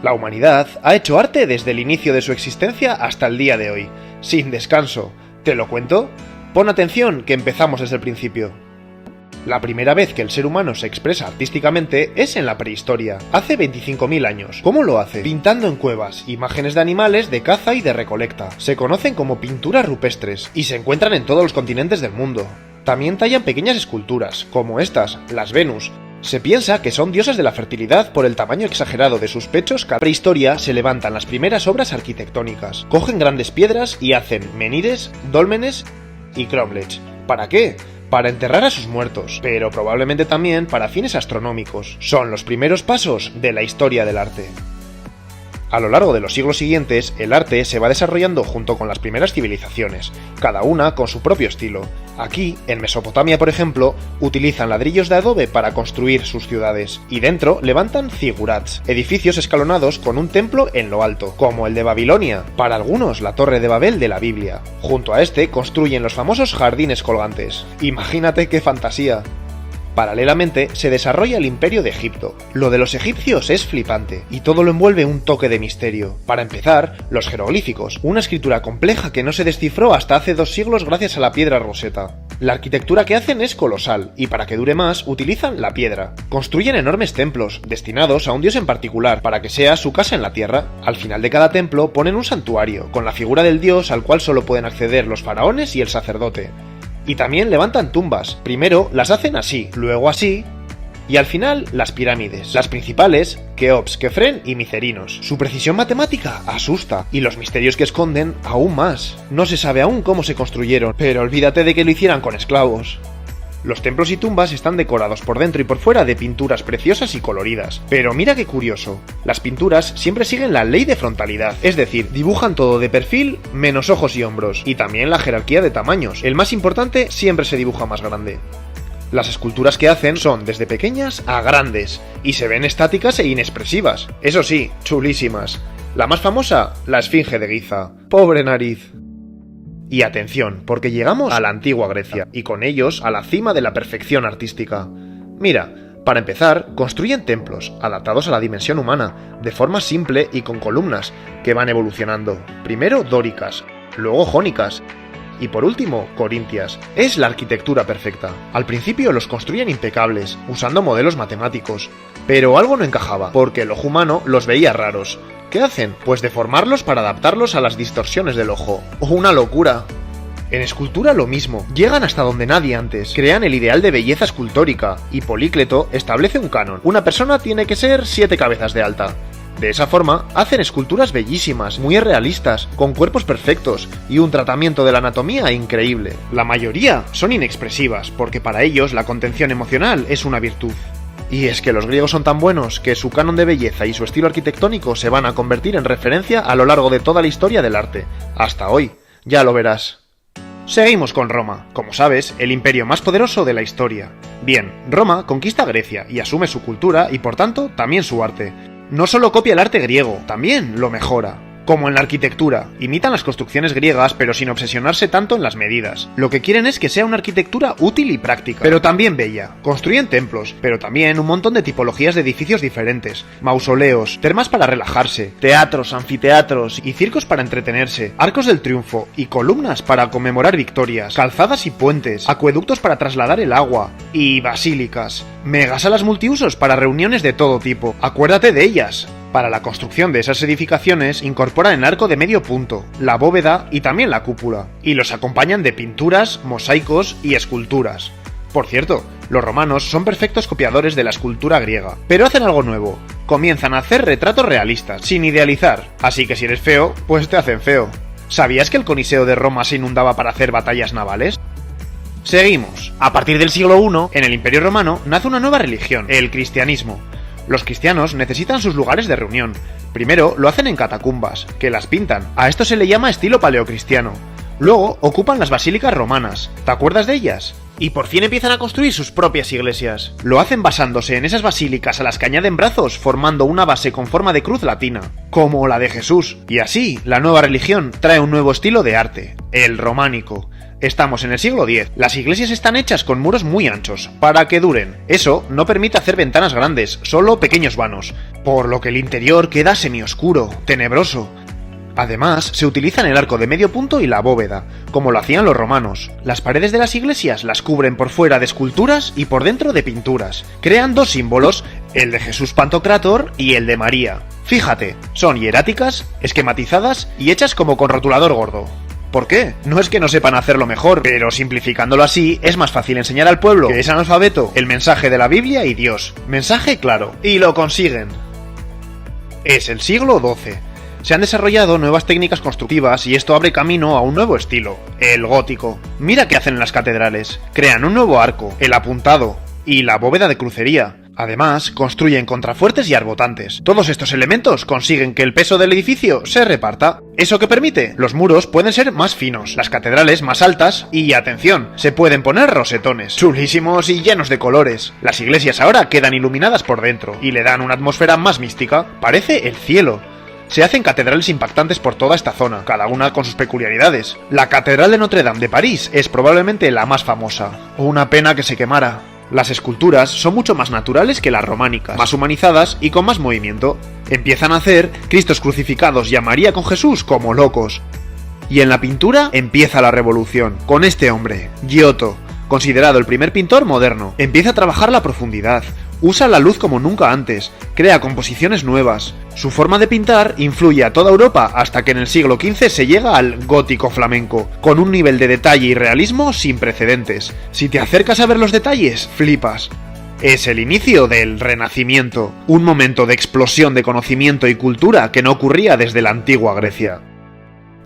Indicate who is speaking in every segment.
Speaker 1: La humanidad ha hecho arte desde el inicio de su existencia hasta el día de hoy, sin descanso. ¿Te lo cuento? Pon atención que empezamos desde el principio. La primera vez que el ser humano se expresa artísticamente es en la prehistoria, hace 25.000 años. ¿Cómo lo hace? Pintando en cuevas, imágenes de animales de caza y de recolecta. Se conocen como pinturas rupestres y se encuentran en todos los continentes del mundo. También tallan pequeñas esculturas, como estas, las Venus. Se piensa que son diosas de la fertilidad por el tamaño exagerado de sus pechos. Cada prehistoria se levantan las primeras obras arquitectónicas. Cogen grandes piedras y hacen menhires, dólmenes y cromlechs. ¿Para qué? Para enterrar a sus muertos, pero probablemente también para fines astronómicos. Son los primeros pasos de la historia del arte. A lo largo de los siglos siguientes, el arte se va desarrollando junto con las primeras civilizaciones, cada una con su propio estilo. Aquí, en Mesopotamia por ejemplo, utilizan ladrillos de adobe para construir sus ciudades, y dentro levantan zigurats, edificios escalonados con un templo en lo alto, como el de Babilonia, para algunos la Torre de Babel de la Biblia. Junto a este construyen los famosos jardines colgantes. Imagínate qué fantasía. Paralelamente, se desarrolla el Imperio de Egipto. Lo de los egipcios es flipante, y todo lo envuelve un toque de misterio. Para empezar, los jeroglíficos, una escritura compleja que no se descifró hasta hace 2 siglos gracias a la piedra Rosetta. La arquitectura que hacen es colosal, y para que dure más, utilizan la piedra. Construyen enormes templos, destinados a un dios en particular, para que sea su casa en la tierra. Al final de cada templo ponen un santuario, con la figura del dios al cual solo pueden acceder los faraones y el sacerdote. Y también levantan tumbas. Primero las hacen así, luego así, y al final las pirámides. Las principales, Keops, Kefren y Micerinos. Su precisión matemática asusta, y los misterios que esconden aún más. No se sabe aún cómo se construyeron, pero olvídate de que lo hicieran con esclavos. Los templos y tumbas están decorados por dentro y por fuera de pinturas preciosas y coloridas. Pero mira qué curioso, las pinturas siempre siguen la ley de frontalidad, es decir, dibujan todo de perfil menos ojos y hombros, y también la jerarquía de tamaños. El más importante siempre se dibuja más grande. Las esculturas que hacen son desde pequeñas a grandes, y se ven estáticas e inexpresivas. Eso sí, chulísimas. La más famosa, la Esfinge de Giza. ¡Pobre nariz! Y atención, porque llegamos a la antigua Grecia, y con ellos a la cima de la perfección artística. Mira, para empezar, construyen templos, adaptados a la dimensión humana, de forma simple y con columnas, que van evolucionando. Primero dóricas, luego jónicas, y por último, corintias. Es la arquitectura perfecta. Al principio los construían impecables, usando modelos matemáticos, pero algo no encajaba, porque el ojo humano los veía raros. ¿Qué hacen? Pues deformarlos para adaptarlos a las distorsiones del ojo. ¡Una locura! En escultura lo mismo, llegan hasta donde nadie antes, crean el ideal de belleza escultórica, y Polícleto establece un canon. Una persona tiene que ser 7 cabezas de alta. De esa forma, hacen esculturas bellísimas, muy realistas, con cuerpos perfectos, y un tratamiento de la anatomía increíble. La mayoría son inexpresivas, porque para ellos la contención emocional es una virtud. Y es que los griegos son tan buenos que su canon de belleza y su estilo arquitectónico se van a convertir en referencia a lo largo de toda la historia del arte. Hasta hoy. Ya lo verás. Seguimos con Roma, como sabes, el imperio más poderoso de la historia. Bien, Roma conquista Grecia y asume su cultura y por tanto también su arte. No solo copia el arte griego, también lo mejora. Como en la arquitectura, imitan las construcciones griegas pero sin obsesionarse tanto en las medidas. Lo que quieren es que sea una arquitectura útil y práctica, pero también bella. Construyen templos, pero también un montón de tipologías de edificios diferentes. Mausoleos, termas para relajarse, teatros, anfiteatros y circos para entretenerse, arcos del triunfo y columnas para conmemorar victorias, calzadas y puentes, acueductos para trasladar el agua y basílicas. Megasalas multiusos para reuniones de todo tipo. Acuérdate de ellas. Para la construcción de esas edificaciones incorporan el arco de medio punto, la bóveda y también la cúpula, y los acompañan de pinturas, mosaicos y esculturas. Por cierto, los romanos son perfectos copiadores de la escultura griega, pero hacen algo nuevo. Comienzan a hacer retratos realistas, sin idealizar, así que si eres feo, pues te hacen feo. ¿Sabías que el Coliseo de Roma se inundaba para hacer batallas navales? Seguimos. A partir del siglo I, en el Imperio Romano, nace una nueva religión, el cristianismo. Los cristianos necesitan sus lugares de reunión. Primero lo hacen en catacumbas, que las pintan. A esto se le llama estilo paleocristiano. Luego ocupan las basílicas romanas. ¿Te acuerdas de ellas? Y por fin empiezan a construir sus propias iglesias. Lo hacen basándose en esas basílicas a las que añaden brazos, formando una base con forma de cruz latina, como la de Jesús. Y así, la nueva religión trae un nuevo estilo de arte, el románico. Estamos en el siglo X. Las iglesias están hechas con muros muy anchos, para que duren. Eso no permite hacer ventanas grandes, solo pequeños vanos, por lo que el interior queda semioscuro, tenebroso. Además, se utilizan el arco de medio punto y la bóveda, como lo hacían los romanos. Las paredes de las iglesias las cubren por fuera de esculturas y por dentro de pinturas. Crean dos símbolos, el de Jesús Pantocrátor y el de María. Fíjate, son hieráticas, esquematizadas y hechas como con rotulador gordo. ¿Por qué? No es que no sepan hacerlo mejor, pero simplificándolo así, es más fácil enseñar al pueblo que es analfabeto el mensaje de la Biblia y Dios. Mensaje claro. Y lo consiguen. Es el siglo XII. Se han desarrollado nuevas técnicas constructivas y esto abre camino a un nuevo estilo, el gótico. Mira qué hacen en las catedrales. Crean un nuevo arco, el apuntado, y la bóveda de crucería. Además, construyen contrafuertes y arbotantes. Todos estos elementos consiguen que el peso del edificio se reparta. ¿Eso qué permite? Los muros pueden ser más finos, las catedrales más altas y, atención, se pueden poner rosetones, chulísimos y llenos de colores. Las iglesias ahora quedan iluminadas por dentro y le dan una atmósfera más mística. Parece el cielo. Se hacen catedrales impactantes por toda esta zona, cada una con sus peculiaridades. La Catedral de Notre Dame de París es probablemente la más famosa. Una pena que se quemara. Las esculturas son mucho más naturales que las románicas, más humanizadas y con más movimiento. Empiezan a hacer Cristos crucificados y a María con Jesús como locos. Y en la pintura empieza la revolución, con este hombre, Giotto, considerado el primer pintor moderno. Empieza a trabajar la profundidad, usa la luz como nunca antes, crea composiciones nuevas. Su forma de pintar influye a toda Europa hasta que en el siglo XV se llega al gótico flamenco, con un nivel de detalle y realismo sin precedentes. Si te acercas a ver los detalles, flipas. Es el inicio del Renacimiento, un momento de explosión de conocimiento y cultura que no ocurría desde la antigua Grecia.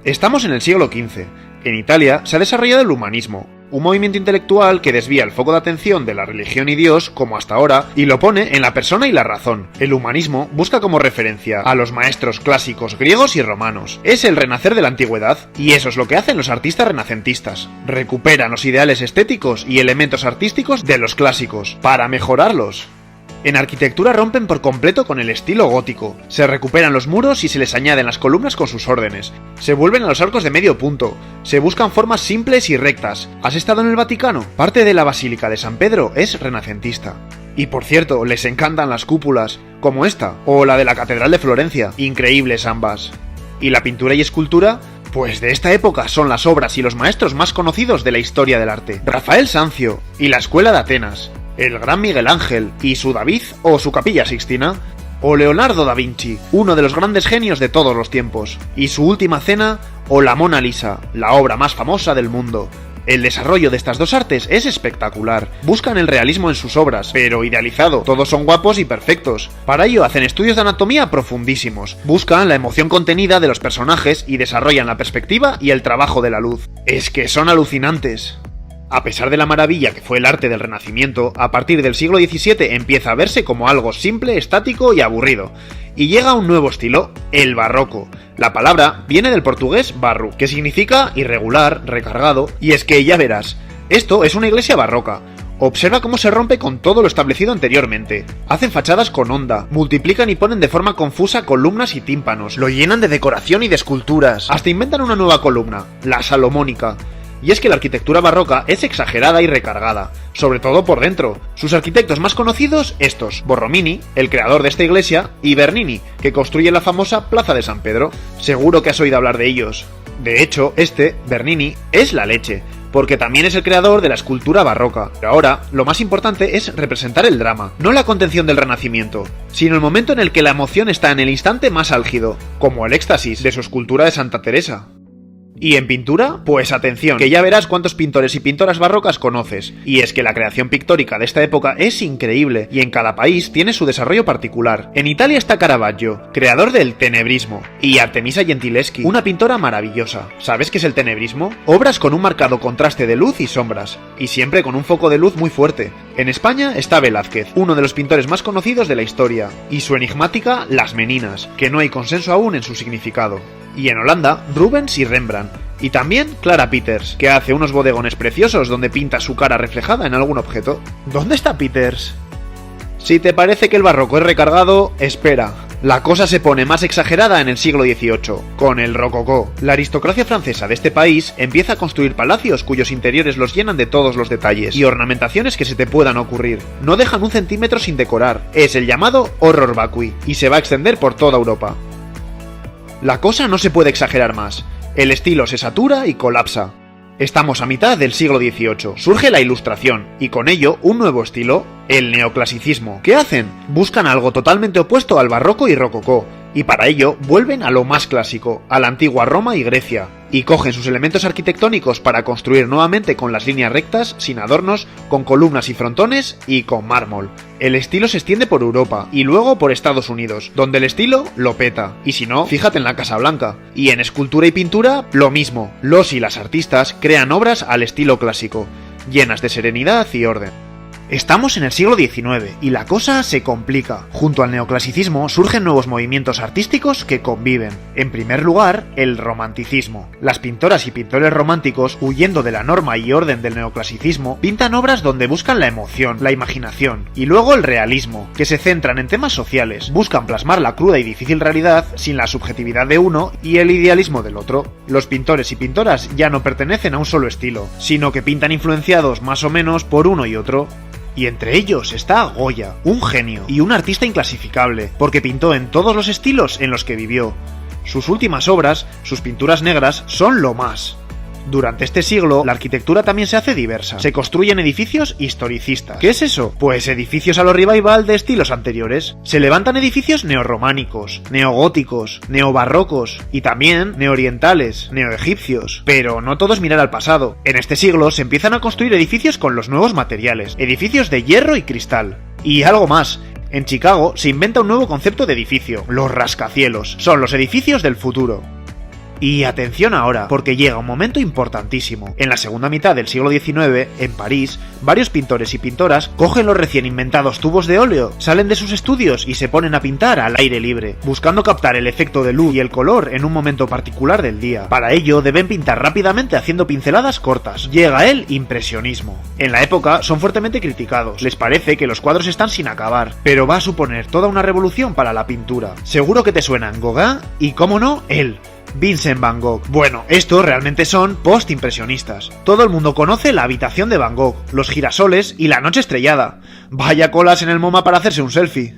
Speaker 1: Estamos en el siglo XV. En Italia se ha desarrollado el humanismo, un movimiento intelectual que desvía el foco de atención de la religión y Dios, como hasta ahora, y lo pone en la persona y la razón. El humanismo busca como referencia a los maestros clásicos griegos y romanos. Es el renacer de la antigüedad, y eso es lo que hacen los artistas renacentistas. Recuperan los ideales estéticos y elementos artísticos de los clásicos, para mejorarlos. En arquitectura rompen por completo con el estilo gótico. Se recuperan los muros y se les añaden las columnas con sus órdenes. Se vuelven a los arcos de medio punto. Se buscan formas simples y rectas. ¿Has estado en el Vaticano? Parte de la Basílica de San Pedro es renacentista. Y por cierto, les encantan las cúpulas, como esta, o la de la Catedral de Florencia. Increíbles ambas. ¿Y la pintura y escultura? Pues de esta época son las obras y los maestros más conocidos de la historia del arte. Rafael Sanzio y la Escuela de Atenas. El gran Miguel Ángel y su David o su Capilla Sixtina, o Leonardo da Vinci, uno de los grandes genios de todos los tiempos, y su Última Cena o la Mona Lisa, la obra más famosa del mundo. El desarrollo de estas dos artes es espectacular. Buscan el realismo en sus obras, pero idealizado. Todos son guapos y perfectos. Para ello hacen estudios de anatomía profundísimos. Buscan la emoción contenida de los personajes y desarrollan la perspectiva y el trabajo de la luz. Es que son alucinantes. A pesar de la maravilla que fue el arte del Renacimiento, a partir del siglo XVII empieza a verse como algo simple, estático y aburrido. Y llega un nuevo estilo, el barroco. La palabra viene del portugués barro, que significa irregular, recargado, y es que ya verás, esto es una iglesia barroca. Observa cómo se rompe con todo lo establecido anteriormente. Hacen fachadas con onda, multiplican y ponen de forma confusa columnas y tímpanos, lo llenan de decoración y de esculturas, hasta inventan una nueva columna, la salomónica. Y es que la arquitectura barroca es exagerada y recargada, sobre todo por dentro. Sus arquitectos más conocidos, estos: Borromini, el creador de esta iglesia, y Bernini, que construye la famosa Plaza de San Pedro. Seguro que has oído hablar de ellos. De hecho, Bernini, es la leche, porque también es el creador de la escultura barroca. Pero ahora, lo más importante es representar el drama, no la contención del Renacimiento, sino el momento en el que la emoción está en el instante más álgido, como el éxtasis de su escultura de Santa Teresa. ¿Y en pintura? Pues atención, que ya verás cuántos pintores y pintoras barrocas conoces. Y es que la creación pictórica de esta época es increíble, y en cada país tiene su desarrollo particular. En Italia está Caravaggio, creador del tenebrismo, y Artemisia Gentileschi, una pintora maravillosa. ¿Sabes qué es el tenebrismo? Obras con un marcado contraste de luz y sombras, y siempre con un foco de luz muy fuerte. En España está Velázquez, uno de los pintores más conocidos de la historia, y su enigmática Las Meninas, que no hay consenso aún en su significado. Y en Holanda, Rubens y Rembrandt. Y también Clara Peters, que hace unos bodegones preciosos donde pinta su cara reflejada en algún objeto. ¿Dónde está Peters? Si te parece que el barroco es recargado, espera. La cosa se pone más exagerada en el siglo XVIII, con el rococó. La aristocracia francesa de este país empieza a construir palacios cuyos interiores los llenan de todos los detalles y ornamentaciones que se te puedan ocurrir. No dejan un centímetro sin decorar. Es el llamado horror vacui, y se va a extender por toda Europa. La cosa no se puede exagerar más. El estilo se satura y colapsa. Estamos a mitad del siglo XVIII. Surge la Ilustración, y con ello un nuevo estilo, el neoclasicismo. ¿Qué hacen? Buscan algo totalmente opuesto al barroco y rococó, y para ello vuelven a lo más clásico, a la antigua Roma y Grecia, y cogen sus elementos arquitectónicos para construir nuevamente con las líneas rectas, sin adornos, con columnas y frontones y con mármol. El estilo se extiende por Europa y luego por Estados Unidos, donde el estilo lo peta, y si no, fíjate en la Casa Blanca. Y en escultura y pintura, lo mismo. Los y las artistas crean obras al estilo clásico, llenas de serenidad y orden. Estamos en el siglo XIX y la cosa se complica. Junto al neoclasicismo surgen nuevos movimientos artísticos que conviven. En primer lugar, el romanticismo. Las pintoras y pintores románticos, huyendo de la norma y orden del neoclasicismo, pintan obras donde buscan la emoción, la imaginación. Y luego el realismo, que se centran en temas sociales, buscan plasmar la cruda y difícil realidad sin la subjetividad de uno y el idealismo del otro. Los pintores y pintoras ya no pertenecen a un solo estilo, sino que pintan influenciados más o menos por uno y otro. Y entre ellos está Goya, un genio y un artista inclasificable, porque pintó en todos los estilos en los que vivió. Sus últimas obras, sus pinturas negras, son lo más. Durante este siglo, la arquitectura también se hace diversa. Se construyen edificios historicistas. ¿Qué es eso? Pues edificios a lo revival de estilos anteriores. Se levantan edificios neorrománicos, neogóticos, neobarrocos y también neoorientales, neoegipcios. Pero no todo es mirar al pasado. En este siglo se empiezan a construir edificios con los nuevos materiales, edificios de hierro y cristal. Y algo más. En Chicago se inventa un nuevo concepto de edificio, los rascacielos. Son los edificios del futuro. Y atención ahora, porque llega un momento importantísimo. En la segunda mitad del siglo XIX, en París, varios pintores y pintoras cogen los recién inventados tubos de óleo, salen de sus estudios y se ponen a pintar al aire libre, buscando captar el efecto de luz y el color en un momento particular del día. Para ello deben pintar rápidamente haciendo pinceladas cortas. Llega el impresionismo. En la época son fuertemente criticados. Les parece que los cuadros están sin acabar, pero va a suponer toda una revolución para la pintura. Seguro que te suenan Gauguin y, cómo no, él. Vincent Van Gogh. Bueno, estos realmente son post-impresionistas. Todo el mundo conoce la habitación de Van Gogh, los girasoles y la noche estrellada. Vaya colas en el MoMA para hacerse un selfie.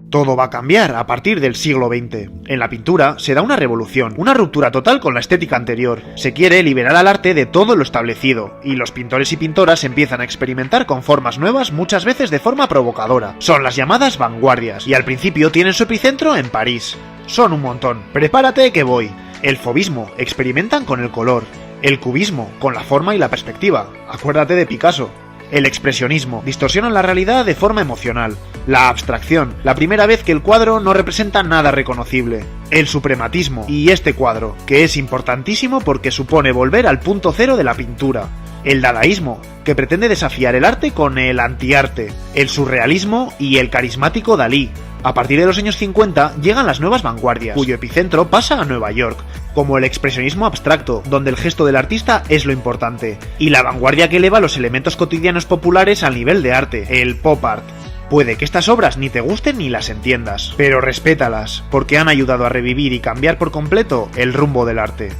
Speaker 1: Todo va a cambiar a partir del siglo XX. En la pintura se da una revolución, una ruptura total con la estética anterior. Se quiere liberar al arte de todo lo establecido, y los pintores y pintoras empiezan a experimentar con formas nuevas, muchas veces de forma provocadora. Son las llamadas vanguardias, y al principio tienen su epicentro en París. Son un montón. Prepárate que voy. El fauvismo, experimentan con el color. El cubismo, con la forma y la perspectiva. Acuérdate de Picasso. El expresionismo, distorsionan la realidad de forma emocional. La abstracción, la primera vez que el cuadro no representa nada reconocible. El suprematismo, y este cuadro, que es importantísimo porque supone volver al punto cero de la pintura. El dadaísmo, que pretende desafiar el arte con el antiarte. El surrealismo y el carismático Dalí. A partir de los años 50 llegan las nuevas vanguardias, cuyo epicentro pasa a Nueva York, como el expresionismo abstracto, donde el gesto del artista es lo importante, y la vanguardia que eleva los elementos cotidianos populares al nivel de arte, el pop art. Puede que estas obras ni te gusten ni las entiendas, pero respétalas, porque han ayudado a revivir y cambiar por completo el rumbo del arte.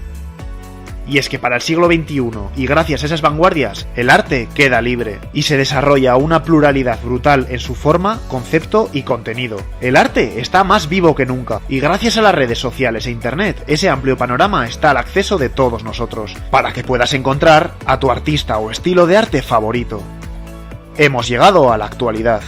Speaker 1: Y es que para el siglo XXI, y gracias a esas vanguardias, el arte queda libre, y se desarrolla una pluralidad brutal en su forma, concepto y contenido. El arte está más vivo que nunca, y gracias a las redes sociales e internet, ese amplio panorama está al acceso de todos nosotros, para que puedas encontrar a tu artista o estilo de arte favorito. Hemos llegado a la actualidad.